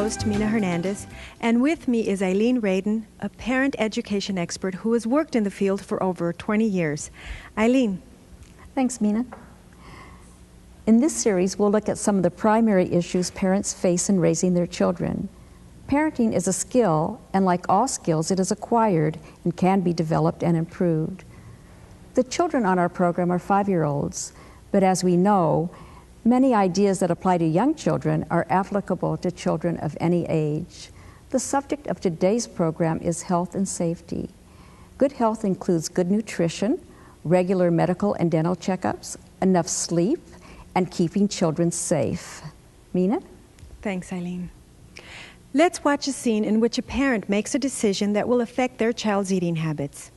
host, Mina Hernandez, and with me is Eileen Radin, a parent education expert who has worked in the field for over 20 years. Eileen. Thanks, Mina. In this series, we'll look at some of the primary issues parents face in raising their children. Parenting is a skill, and like all skills, it is acquired and can be developed and improved. The children on our program are 5-year-olds, but as we know, many ideas that apply to young children are applicable to children of any age. The subject of today's program is health and safety. Good health includes good nutrition, regular medical and dental checkups, enough sleep, and keeping children safe. Mina? Thanks, Eileen. Let's watch a scene in which a parent makes a decision that will affect their child's eating habits.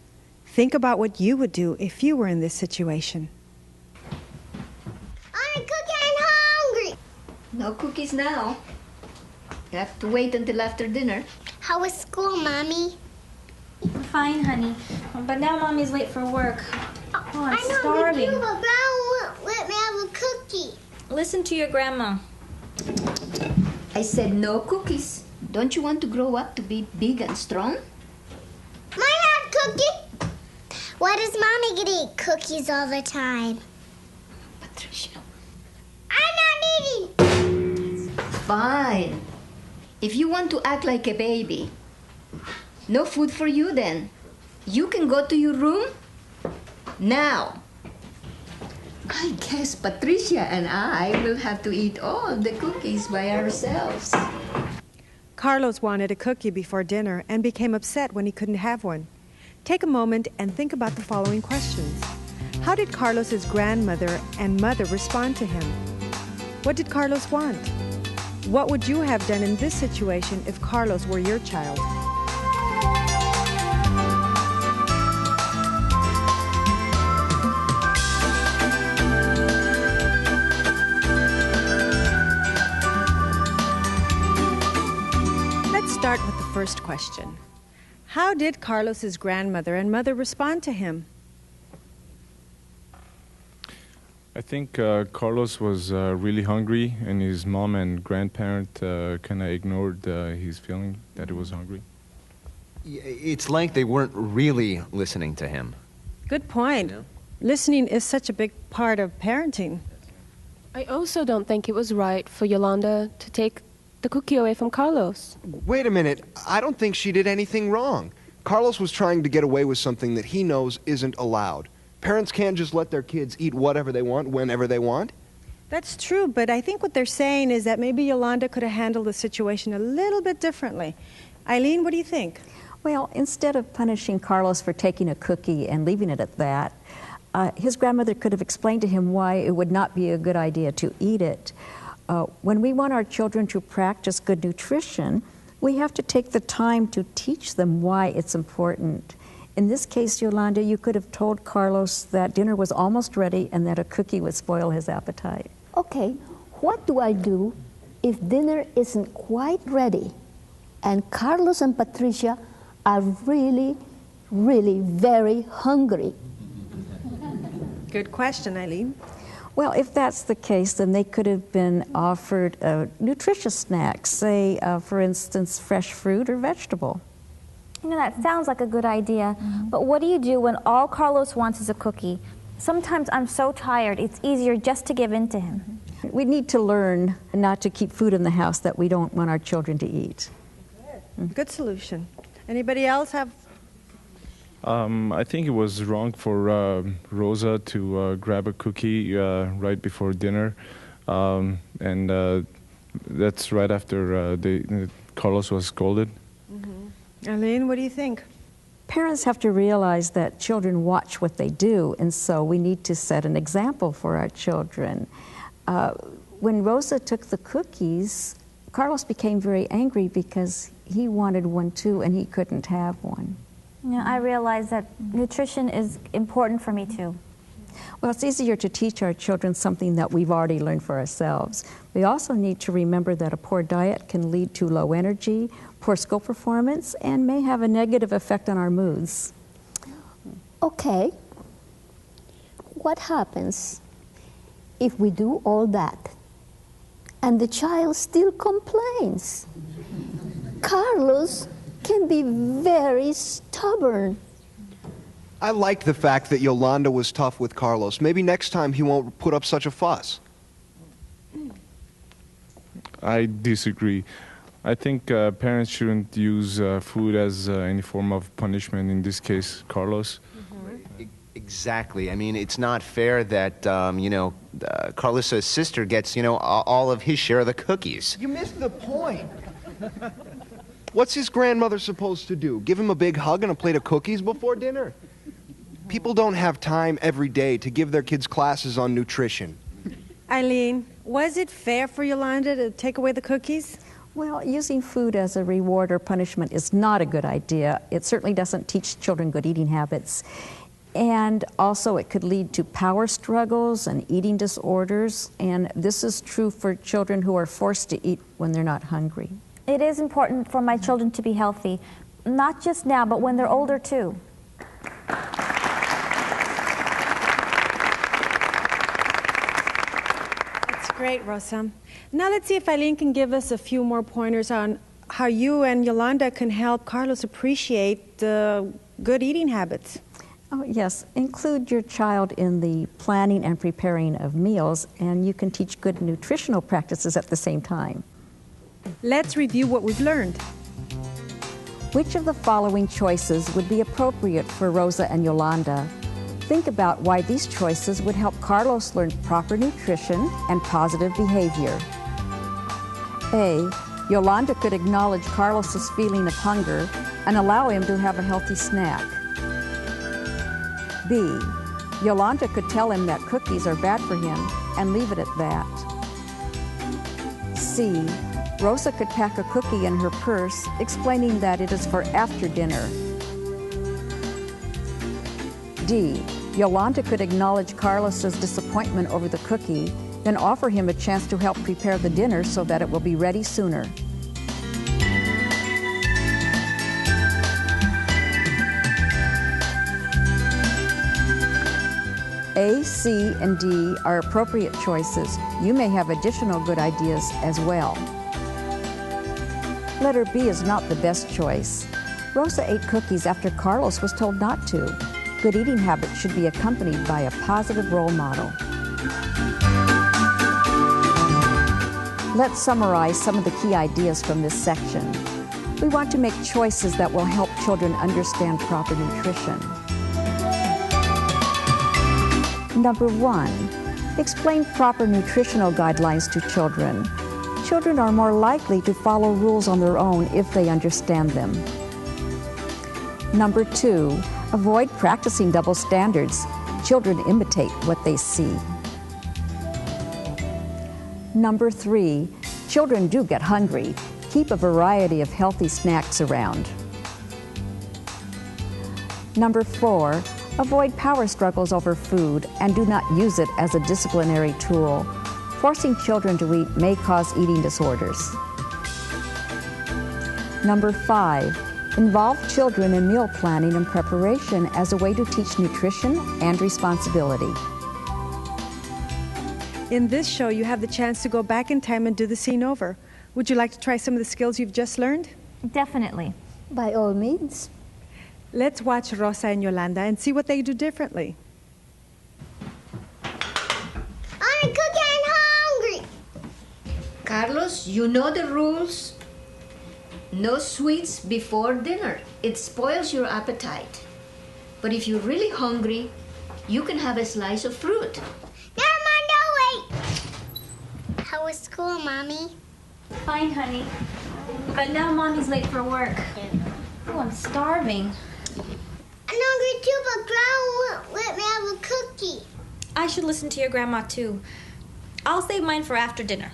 Think about what you would do if you were in this situation. I'm hungry. No cookies now. You have to wait until after dinner. How was school, Mommy? Fine, honey. But now Mommy's late for work. Oh, I'm starving. I know, but Grandma won't let me have a cookie. Listen to your grandma. I said no cookies. Don't you want to grow up to be big and strong? Mommy had cookie. Why does Mommy get to eat cookies all the time? Patricia. I'm not eating. Fine. If you want to act like a baby, no food for you then. You can go to your room now. I guess Patricia and I will have to eat all the cookies by ourselves. Carlos wanted a cookie before dinner and became upset when he couldn't have one. Take a moment and think about the following questions. How did Carlos's grandmother and mother respond to him? What did Carlos want? What would you have done in this situation if Carlos were your child? Let's start with the first question. How did Carlos's grandmother and mother respond to him? I think Carlos was really hungry, and his mom and grandparent kind of ignored his feeling that he was hungry. It's like they weren't really listening to him. Good point. Yeah. Listening is such a big part of parenting. I also don't think it was right for Yolanda to take the cookie away from Carlos. Wait a minute. I don't think she did anything wrong. Carlos was trying to get away with something that he knows isn't allowed. Parents can't just let their kids eat whatever they want, whenever they want. That's true, but I think what they're saying is that maybe Yolanda could have handled the situation a little bit differently. Eileen, what do you think? Well, instead of punishing Carlos for taking a cookie and leaving it at that, his grandmother could have explained to him why it would not be a good idea to eat it. When we want our children to practice good nutrition, we have to take the time to teach them why it's important. In this case, Yolanda, you could have told Carlos that dinner was almost ready and that a cookie would spoil his appetite. Okay, what do I do if dinner isn't quite ready and Carlos and Patricia are really, really very hungry? Good question, Eileen. Well, if that's the case, then they could have been offered nutritious snacks, say, for instance, fresh fruit or vegetable. You know, that sounds like a good idea, but what do you do when all Carlos wants is a cookie? Sometimes I'm so tired, it's easier just to give in to him. We need to learn not to keep food in the house that we don't want our children to eat. Good solution. Anybody else have? I think it was wrong for Rosa to grab a cookie right before dinner, and that's right after Carlos was scolded. Eileen, what do you think? Parents have to realize that children watch what they do, and so we need to set an example for our children. When Rosa took the cookies, Carlos became very angry because he wanted one too and he couldn't have one. You know, I realize that nutrition is important for me too. Well, it's easier to teach our children something that we've already learned for ourselves. We also need to remember that a poor diet can lead to low energy, poor school performance, and may have a negative effect on our moods. Okay, what happens if we do all that and the child still complains? Carlos can be very stubborn. I like the fact that Yolanda was tough with Carlos. Maybe next time he won't put up such a fuss. I disagree. I think parents shouldn't use food as any form of punishment, in this case, Carlos. Exactly. I mean, it's not fair that, Carlos's sister gets, all of his share of the cookies. You missed the point. What's his grandmother supposed to do? Give him a big hug and a plate of cookies before dinner? People don't have time every day to give their kids classes on nutrition. Eileen, was it fair for Yolanda to take away the cookies? Well, using food as a reward or punishment is not a good idea. It certainly doesn't teach children good eating habits. And also it could lead to power struggles and eating disorders. And this is true for children who are forced to eat when they're not hungry. It is important for my children to be healthy, not just now, but when they're older too. Great, Rosa. Now let's see if Eileen can give us a few more pointers on how you and Yolanda can help Carlos appreciate the good eating habits. Oh, yes. Include your child in the planning and preparing of meals, and you can teach good nutritional practices at the same time. Let's review what we've learned. Which of the following choices would be appropriate for Rosa and Yolanda? Think about why these choices would help Carlos learn proper nutrition and positive behavior. A. Yolanda could acknowledge Carlos's feeling of hunger and allow him to have a healthy snack. B. Yolanda could tell him that cookies are bad for him and leave it at that. C. Rosa could pack a cookie in her purse, explaining that it is for after dinner. D. Yolanda could acknowledge Carlos's disappointment over the cookie, then offer him a chance to help prepare the dinner so that it will be ready sooner. A, C, and D are appropriate choices. You may have additional good ideas as well. Letter B is not the best choice. Rosa ate cookies after Carlos was told not to. Good eating habits should be accompanied by a positive role model. Let's summarize some of the key ideas from this section. We want to make choices that will help children understand proper nutrition. Number 1, explain proper nutritional guidelines to children. Children are more likely to follow rules on their own if they understand them. Number 2, avoid practicing double standards. Children imitate what they see. Number 3, children do get hungry. Keep a variety of healthy snacks around. Number 4, avoid power struggles over food and do not use it as a disciplinary tool. Forcing children to eat may cause eating disorders. Number 5, involve children in meal planning and preparation as a way to teach nutrition and responsibility. In this show, you have the chance to go back in time and do the scene over. Would you like to try some of the skills you've just learned? Definitely. By all means. Let's watch Rosa and Yolanda and see what they do differently. I'm cooking and hungry. Carlos, you know the rules. No sweets before dinner. It spoils your appetite. But if you're really hungry, you can have a slice of fruit. Never mind, I'll wait. How was school, Mommy? Fine, honey. But now Mommy's late for work. Oh, I'm starving. I'm hungry too, but Grandma won't let me have a cookie. I should listen to your grandma too. I'll save mine for after dinner.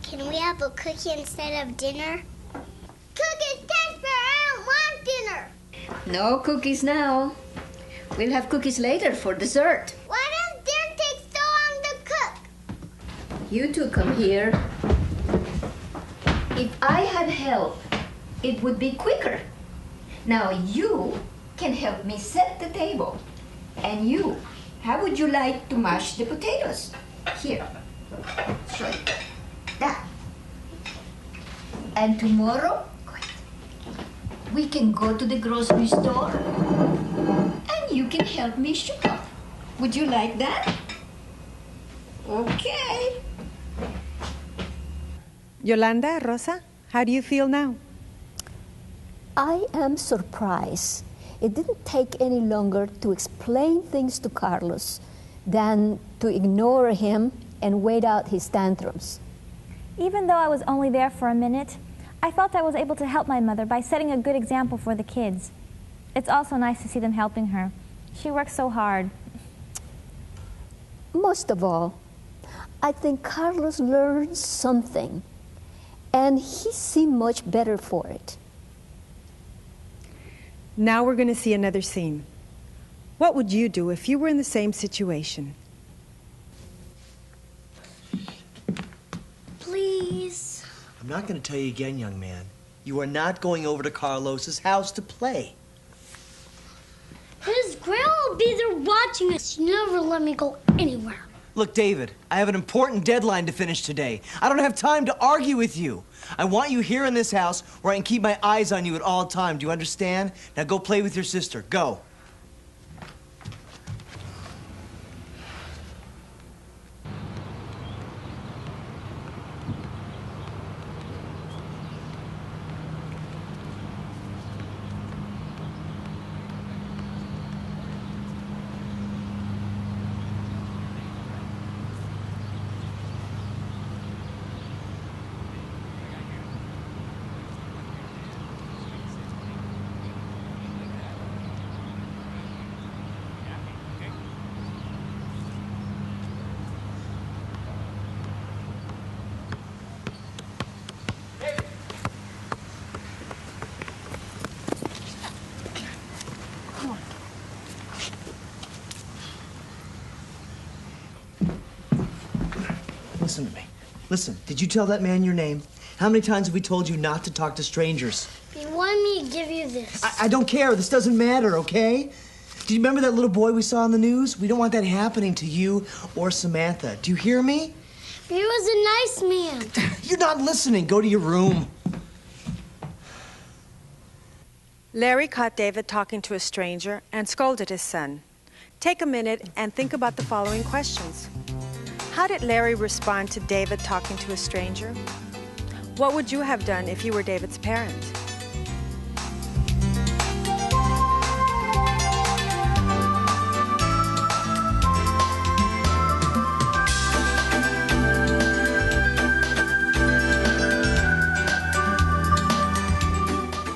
Can we have a cookie instead of dinner? Cookies taste better. I don't want dinner. No cookies now. We'll have cookies later for dessert. Why does dinner take so long to cook? You two come here. If I had help, it would be quicker. Now you can help me set the table. And you, how would you like to mash the potatoes? Here, show you. That. And tomorrow, we can go to the grocery store and you can help me shop. Would you like that? Okay. Yolanda, Rosa, how do you feel now? I am surprised. It didn't take any longer to explain things to Carlos than to ignore him and wait out his tantrums. Even though I was only there for a minute, I felt I was able to help my mother by setting a good example for the kids. It's also nice to see them helping her. She works so hard. Most of all, I think Carlos learned something, and he seemed much better for it. Now we're going to see another scene. What would you do if you were in the same situation? Please. I'm not going to tell you again, young man. You are not going over to Carlos's house to play. His grandma will be there watching us. She never let me go anywhere. Look, David, I have an important deadline to finish today. I don't have time to argue with you. I want you here in this house where I can keep my eyes on you at all times. Do you understand? Now go play with your sister. Go. Listen to me. Listen, did you tell that man your name? How many times have we told you not to talk to strangers? You want me to give you this? I don't care. This doesn't matter, okay? Do you remember that little boy we saw on the news? We don't want that happening to you or Samantha. Do you hear me? He was a nice man. You're not listening. Go to your room. Larry caught David talking to a stranger and scolded his son. Take a minute and think about the following questions. How did Larry respond to David talking to a stranger? What would you have done if you were David's parent?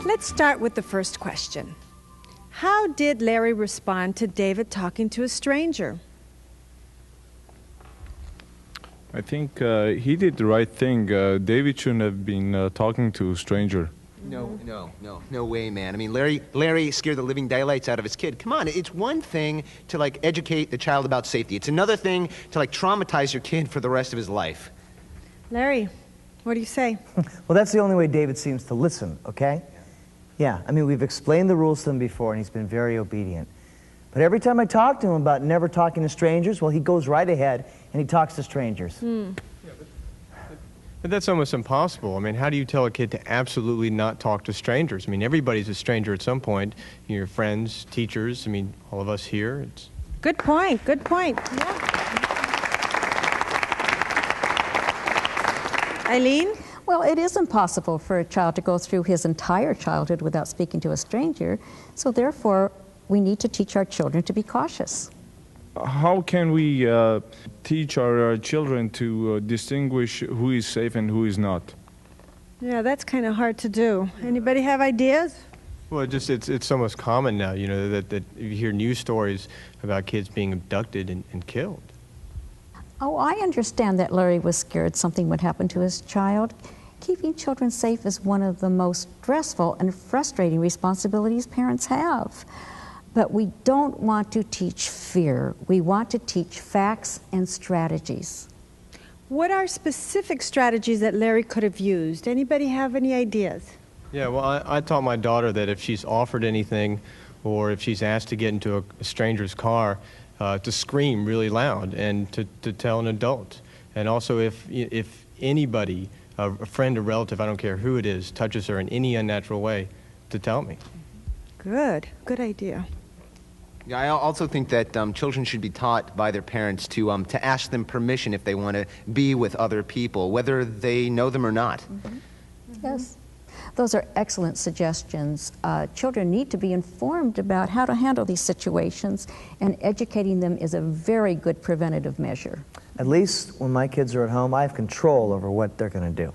Let's start with the first question. How did Larry respond to David talking to a stranger? I think he did the right thing. David shouldn't have been talking to a stranger. No way, man. I mean, Larry scared the living daylights out of his kid. Come on, it's one thing to, like, educate the child about safety. It's another thing to, like, traumatize your kid for the rest of his life. Larry, what do you say? Well, that's the only way David seems to listen, okay? Yeah, I mean, we've explained the rules to him before, and he's been very obedient. But every time I talk to him about never talking to strangers, well, he goes right ahead and he talks to strangers. But that's almost impossible. I mean, how do you tell a kid to absolutely not talk to strangers? I mean, everybody's a stranger at some point. Your friends, teachers, I mean, all of us here. It's... Good point, good point. Yeah. Eileen? Well, it is impossible for a child to go through his entire childhood without speaking to a stranger, so therefore we need to teach our children to be cautious. How can we teach our children to distinguish who is safe and who is not? Yeah, that's kind of hard to do. Anybody have ideas? Well, just it's almost common now, you know, that you hear news stories about kids being abducted and killed. Oh, I understand that Larry was scared something would happen to his child. Keeping children safe is one of the most stressful and frustrating responsibilities parents have. But we don't want to teach fear. We want to teach facts and strategies. What are specific strategies that Larry could have used? Anybody have any ideas? Yeah, well, I taught my daughter that if she's offered anything or if she's asked to get into a stranger's car, to scream really loud and to tell an adult. And also if anybody a friend, a relative, I don't care who it is, touches her in any unnatural way, to tell me. Good idea. Yeah, I also think that children should be taught by their parents to ask them permission if they want to be with other people, whether they know them or not. Mm-hmm. Yes. Those are excellent suggestions. Children need to be informed about how to handle these situations, and educating them is a very good preventative measure. At least when my kids are at home, I have control over what they're going to do.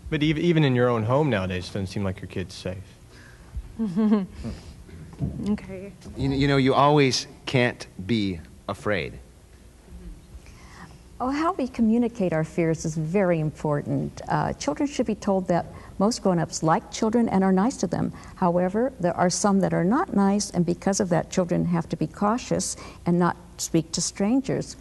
But even in your own home nowadays, it doesn't seem like your kid's safe. Okay. You know, you always can't be afraid. Oh, how we communicate our fears is very important. Children should be told that most grown-ups like children and are nice to them. However, there are some that are not nice, and because of that, children have to be cautious and not speak to strangers.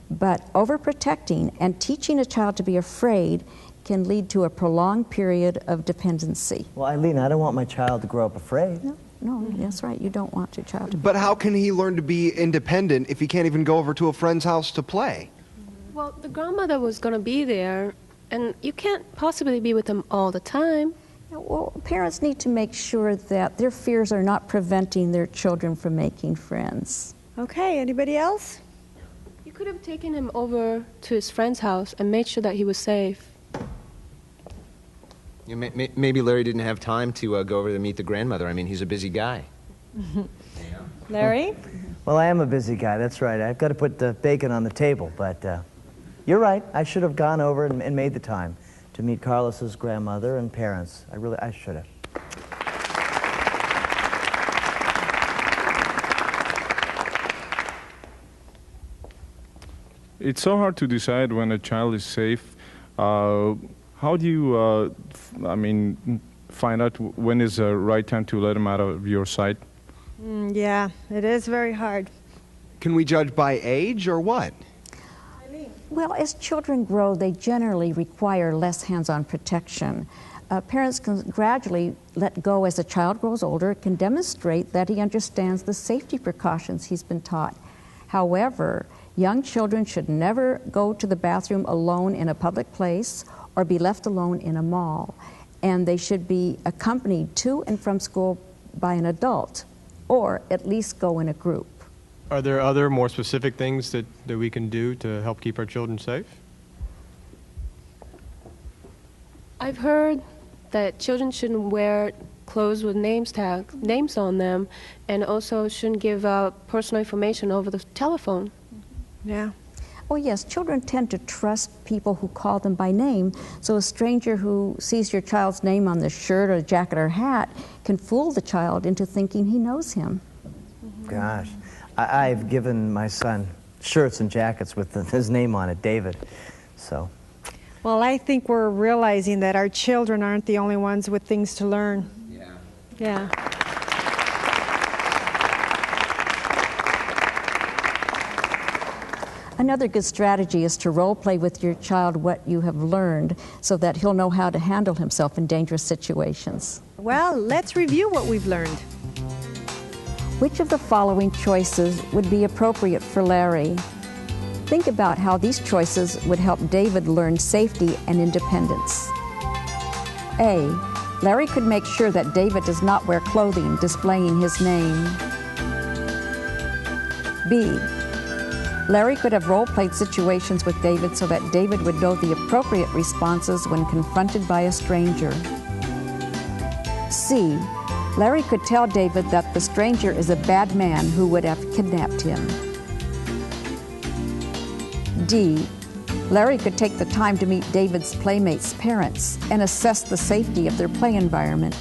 But overprotecting and teaching a child to be afraid can lead to a prolonged period of dependency. Well, Eileen, I don't want my child to grow up afraid. No, that's right. You don't want your child to be But how can he learn to be independent if he can't even go over to a friend's house to play? Well, the grandmother was going to be there, and you can't possibly be with them all the time. Well, parents need to make sure that their fears are not preventing their children from making friends. Okay, anybody else? You could have taken him over to his friend's house and made sure that he was safe. You know, maybe Larry didn't have time to go over to meet the grandmother. I mean, he's a busy guy. Larry? Well, I am a busy guy, that's right. I've got to put the bacon on the table, but you're right. I should have gone over and made the time to meet Carlos's grandmother and parents. I should have. It's so hard to decide when a child is safe. How do you, find out when is the right time to let him out of your sight? Yeah, it is very hard. Can we judge by age or what? Well, as children grow, they generally require less hands-on protection. Parents can gradually let go as a child grows older, can demonstrate that he understands the safety precautions he's been taught. However, young children should never go to the bathroom alone in a public place or be left alone in a mall. And they should be accompanied to and from school by an adult, or at least go in a group. Are there other more specific things that we can do to help keep our children safe? I've heard that children shouldn't wear clothes with names on them, and also shouldn't give out personal information over the telephone. Yeah. Oh yes, children tend to trust people who call them by name, so a stranger who sees your child's name on the shirt or jacket or hat can fool the child into thinking he knows him. Gosh, I've given my son shirts and jackets with his name on it, David, so. Well, I think we're realizing that our children aren't the only ones with things to learn. Yeah. Yeah. Another good strategy is to role play with your child what you have learned so that he'll know how to handle himself in dangerous situations. Well, let's review what we've learned. Which of the following choices would be appropriate for Larry? Think about how these choices would help David learn safety and independence. A. Larry could make sure that David does not wear clothing displaying his name. B. Larry could have role-played situations with David so that David would know the appropriate responses when confronted by a stranger. C. Larry could tell David that the stranger is a bad man who would have kidnapped him. D. Larry could take the time to meet David's playmates' parents and assess the safety of their play environment.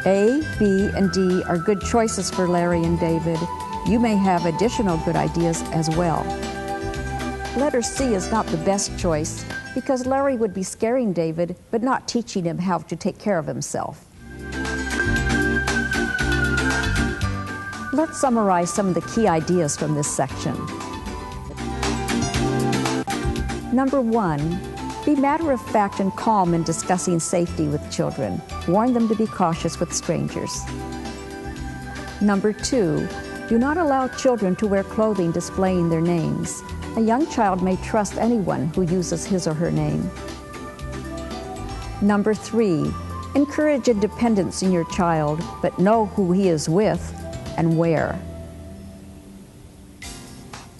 A, B, and D are good choices for Larry and David. You may have additional good ideas as well. Letter C is not the best choice because Larry would be scaring David but not teaching him how to take care of himself. Let's summarize some of the key ideas from this section. Number 1, be matter-of-fact and calm in discussing safety with children. Warn them to be cautious with strangers. Number 2, do not allow children to wear clothing displaying their names. A young child may trust anyone who uses his or her name. Number 3, encourage independence in your child, but know who he is with and where.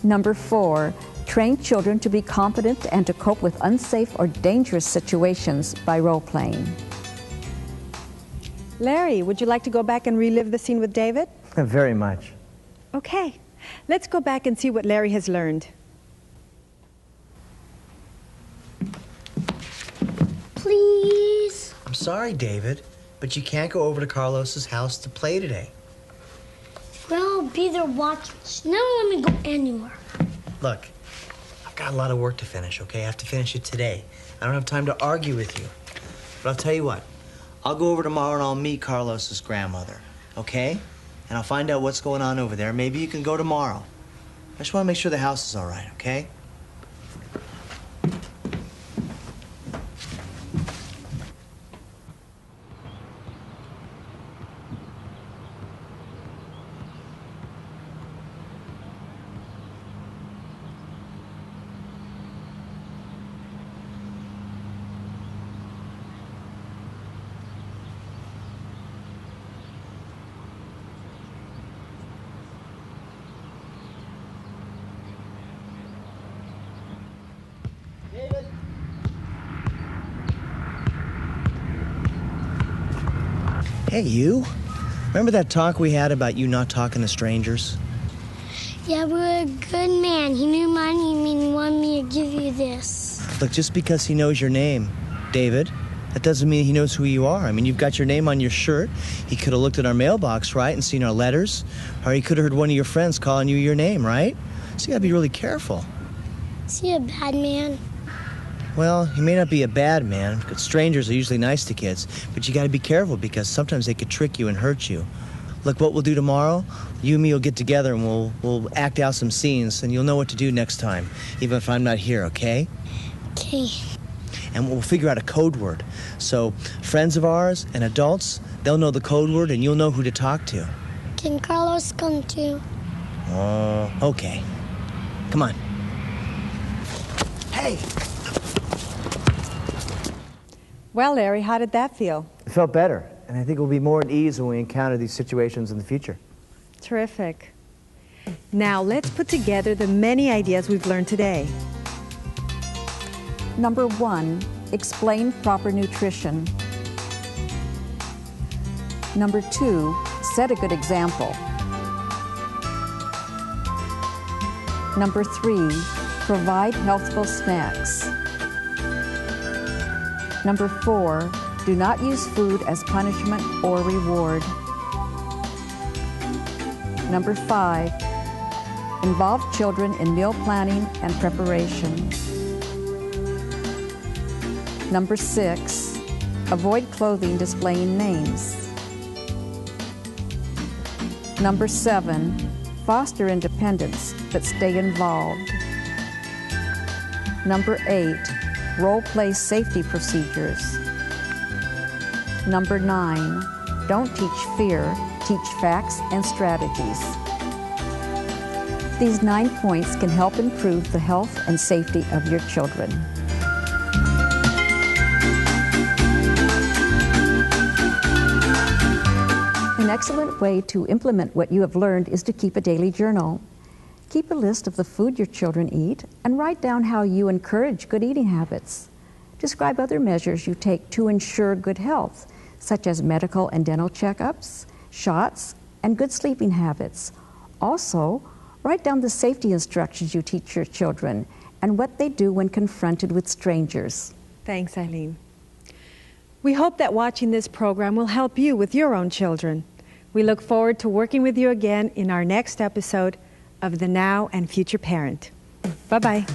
Number 4, train children to be confident and to cope with unsafe or dangerous situations by role-playing. Larry, would you like to go back and relive the scene with David? Very much. Okay, let's go back and see what Larry has learned. Please. I'm sorry, David, but you can't go over to Carlos's house to play today. Well, I'll be there watching. Never let me go anywhere. Look, I've got a lot of work to finish, okay? I have to finish it today. I don't have time to argue with you. But I'll tell you what, I'll go over tomorrow and I'll meet Carlos's grandmother, okay? And I'll find out what's going on over there. Maybe you can go tomorrow. I just want to make sure the house is all right, okay? Hey, you. Remember that talk we had about you not talking to strangers? Yeah, but a good man. He knew my name and he wanted me to give you this. Look, just because he knows your name, David, that doesn't mean he knows who you are. I mean, you've got your name on your shirt. He could have looked at our mailbox, right, and seen our letters. Or he could have heard one of your friends calling you your name, right? So you gotta be really careful. Is he a bad man? Well, he may not be a bad man, because strangers are usually nice to kids, but you gotta be careful because sometimes they could trick you and hurt you. Look, what we'll do tomorrow, you and me will get together and we'll act out some scenes and you'll know what to do next time, even if I'm not here, okay? Okay. And we'll figure out a code word. So friends of ours and adults, they'll know the code word and you'll know who to talk to. Can Carlos come too? Oh, okay. Come on. Hey! Well, Larry, how did that feel? It felt better, and I think we'll be more at ease when we encounter these situations in the future. Terrific. Now, let's put together the many ideas we've learned today. Number 1, explain proper nutrition. Number 2, set a good example. Number 3, provide healthful snacks. Number 4, do not use food as punishment or reward. Number 5, involve children in meal planning and preparation. Number 6, avoid clothing displaying names. Number 7, foster independence but stay involved. Number 8, role-play safety procedures. Number 9, don't teach fear, teach facts and strategies. These 9 points can help improve the health and safety of your children. An excellent way to implement what you have learned is to keep a daily journal. Keep a list of the food your children eat and write down how you encourage good eating habits. Describe other measures you take to ensure good health, such as medical and dental checkups, shots, and good sleeping habits. Also, write down the safety instructions you teach your children and what they do when confronted with strangers. Thanks, Eileen. We hope that watching this program will help you with your own children. We look forward to working with you again in our next episode of The Now and Future Parent. Bye-bye.